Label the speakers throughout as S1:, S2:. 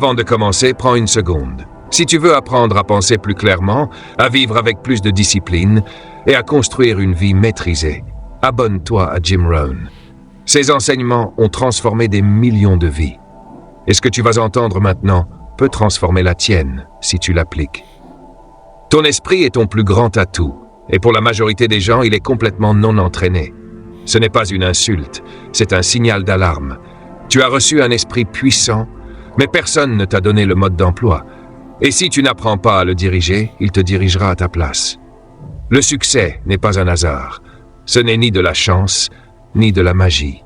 S1: Avant de commencer, prends une seconde. Si tu veux apprendre à penser plus clairement, à vivre avec plus de discipline et à construire une vie maîtrisée, abonne-toi à Jim Rohn. Ses enseignements ont transformé des millions de vies. Et ce que tu vas entendre maintenant peut transformer la tienne si tu l'appliques. Ton esprit est ton plus grand atout, et pour la majorité des gens, il est complètement non entraîné. Ce n'est pas une insulte, c'est un signal d'alarme. Tu as reçu un esprit puissant, mais personne ne t'a donné le mode d'emploi. Et si tu n'apprends pas à le diriger, il te dirigera à ta place. Le succès n'est pas un hasard. Ce n'est ni de la chance, ni de la magie.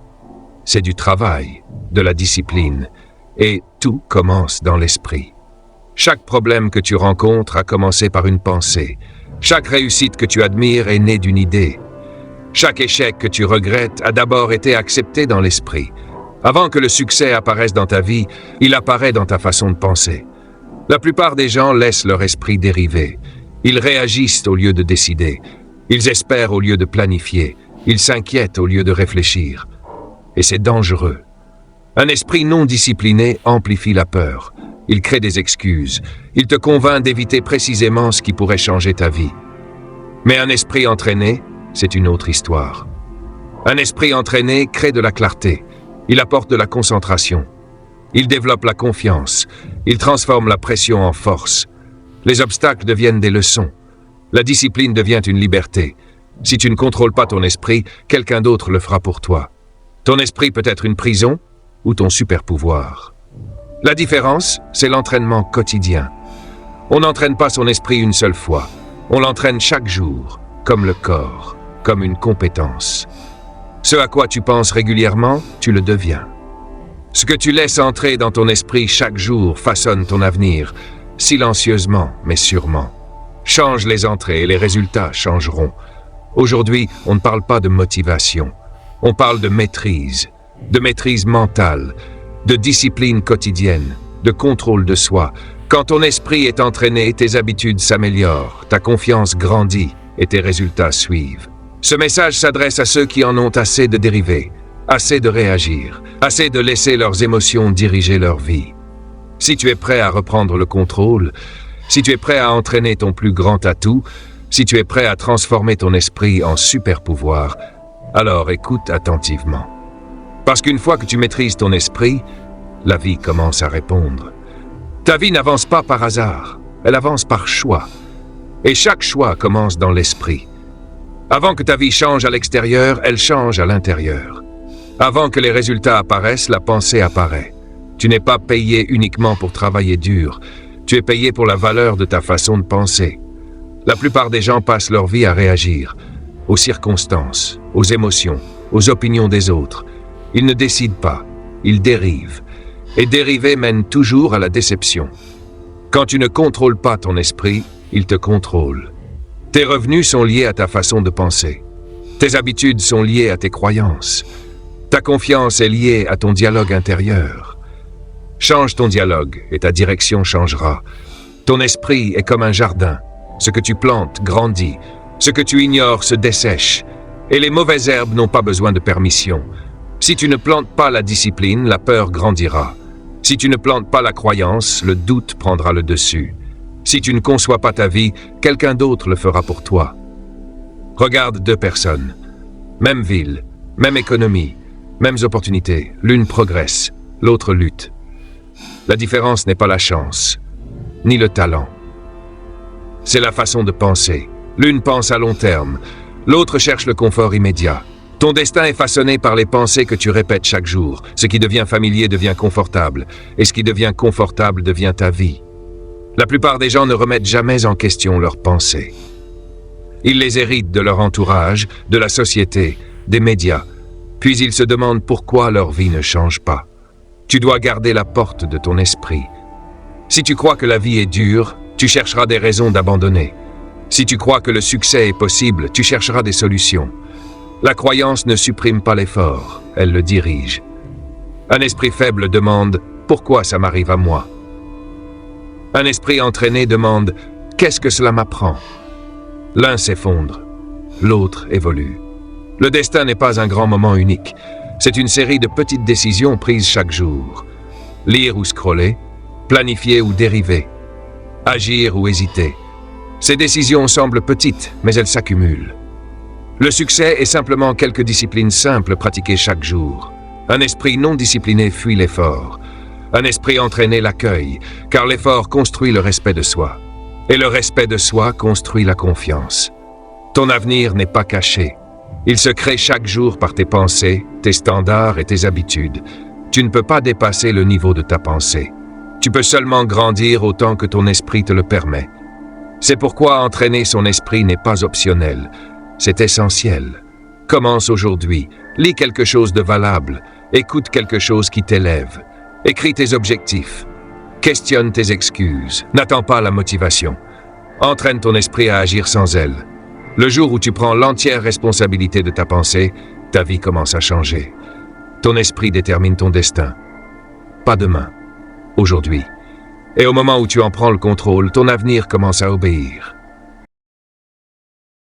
S1: C'est du travail, de la discipline, et tout commence dans l'esprit. Chaque problème que tu rencontres a commencé par une pensée. Chaque réussite que tu admires est née d'une idée. Chaque échec que tu regrettes a d'abord été accepté dans l'esprit. Avant que le succès apparaisse dans ta vie, il apparaît dans ta façon de penser. La plupart des gens laissent leur esprit dériver. Ils réagissent au lieu de décider. Ils espèrent au lieu de planifier. Ils s'inquiètent au lieu de réfléchir. Et c'est dangereux. Un esprit non discipliné amplifie la peur. Il crée des excuses. Il te convainc d'éviter précisément ce qui pourrait changer ta vie. Mais un esprit entraîné, c'est une autre histoire. Un esprit entraîné crée de la clarté. Il apporte de la concentration. Il développe la confiance. Il transforme la pression en force. Les obstacles deviennent des leçons. La discipline devient une liberté. Si tu ne contrôles pas ton esprit, quelqu'un d'autre le fera pour toi. Ton esprit peut être une prison ou ton super pouvoir. La différence, c'est l'entraînement quotidien. On n'entraîne pas son esprit une seule fois. On l'entraîne chaque jour, comme le corps, comme une compétence. Ce à quoi tu penses régulièrement, tu le deviens. Ce que tu laisses entrer dans ton esprit chaque jour façonne ton avenir, silencieusement mais sûrement. Change les entrées et les résultats changeront. Aujourd'hui, on ne parle pas de motivation. On parle de maîtrise mentale, de discipline quotidienne, de contrôle de soi. Quand ton esprit est entraîné, tes habitudes s'améliorent, ta confiance grandit et tes résultats suivent. Ce message s'adresse à ceux qui en ont assez de dériver, assez de réagir, assez de laisser leurs émotions diriger leur vie. Si tu es prêt à reprendre le contrôle, si tu es prêt à entraîner ton plus grand atout, si tu es prêt à transformer ton esprit en super pouvoir, alors écoute attentivement. Parce qu'une fois que tu maîtrises ton esprit, la vie commence à répondre. Ta vie n'avance pas par hasard, elle avance par choix. Et chaque choix commence dans l'esprit. Avant que ta vie change à l'extérieur, elle change à l'intérieur. Avant que les résultats apparaissent, la pensée apparaît. Tu n'es pas payé uniquement pour travailler dur, tu es payé pour la valeur de ta façon de penser. La plupart des gens passent leur vie à réagir, aux circonstances, aux émotions, aux opinions des autres. Ils ne décident pas, ils dérivent. Et dériver mène toujours à la déception. Quand tu ne contrôles pas ton esprit, il te contrôle. Tes revenus sont liés à ta façon de penser. Tes habitudes sont liées à tes croyances. Ta confiance est liée à ton dialogue intérieur. Change ton dialogue et ta direction changera. Ton esprit est comme un jardin. Ce que tu plantes grandit. Ce que tu ignores se dessèche. Et les mauvaises herbes n'ont pas besoin de permission. Si tu ne plantes pas la discipline, la peur grandira. Si tu ne plantes pas la croyance, le doute prendra le dessus. Si tu ne conçois pas ta vie, quelqu'un d'autre le fera pour toi. Regarde deux personnes. Même ville, même économie, mêmes opportunités. L'une progresse, l'autre lutte. La différence n'est pas la chance, ni le talent. C'est la façon de penser. L'une pense à long terme, l'autre cherche le confort immédiat. Ton destin est façonné par les pensées que tu répètes chaque jour. Ce qui devient familier devient confortable, et ce qui devient confortable devient ta vie. La plupart des gens ne remettent jamais en question leurs pensées. Ils les héritent de leur entourage, de la société, des médias, puis ils se demandent pourquoi leur vie ne change pas. Tu dois garder la porte de ton esprit. Si tu crois que la vie est dure, tu chercheras des raisons d'abandonner. Si tu crois que le succès est possible, tu chercheras des solutions. La croyance ne supprime pas l'effort, elle le dirige. Un esprit faible demande « Pourquoi ça m'arrive à moi ?» Un esprit entraîné demande « Qu'est-ce que cela m'apprend ?» L'un s'effondre, l'autre évolue. Le destin n'est pas un grand moment unique. C'est une série de petites décisions prises chaque jour. Lire ou scroller, planifier ou dériver, agir ou hésiter. Ces décisions semblent petites, mais elles s'accumulent. Le succès est simplement quelques disciplines simples pratiquées chaque jour. Un esprit non discipliné fuit l'effort. Un esprit entraîné l'accueille, car l'effort construit le respect de soi. Et le respect de soi construit la confiance. Ton avenir n'est pas caché. Il se crée chaque jour par tes pensées, tes standards et tes habitudes. Tu ne peux pas dépasser le niveau de ta pensée. Tu peux seulement grandir autant que ton esprit te le permet. C'est pourquoi entraîner son esprit n'est pas optionnel. C'est essentiel. Commence aujourd'hui. Lis quelque chose de valable. Écoute quelque chose qui t'élève. Écris tes objectifs. Questionne tes excuses. N'attends pas la motivation. Entraîne ton esprit à agir sans elle. Le jour où tu prends l'entière responsabilité de ta pensée, ta vie commence à changer. Ton esprit détermine ton destin. Pas demain. Aujourd'hui. Et au moment où tu en prends le contrôle, ton avenir commence à obéir.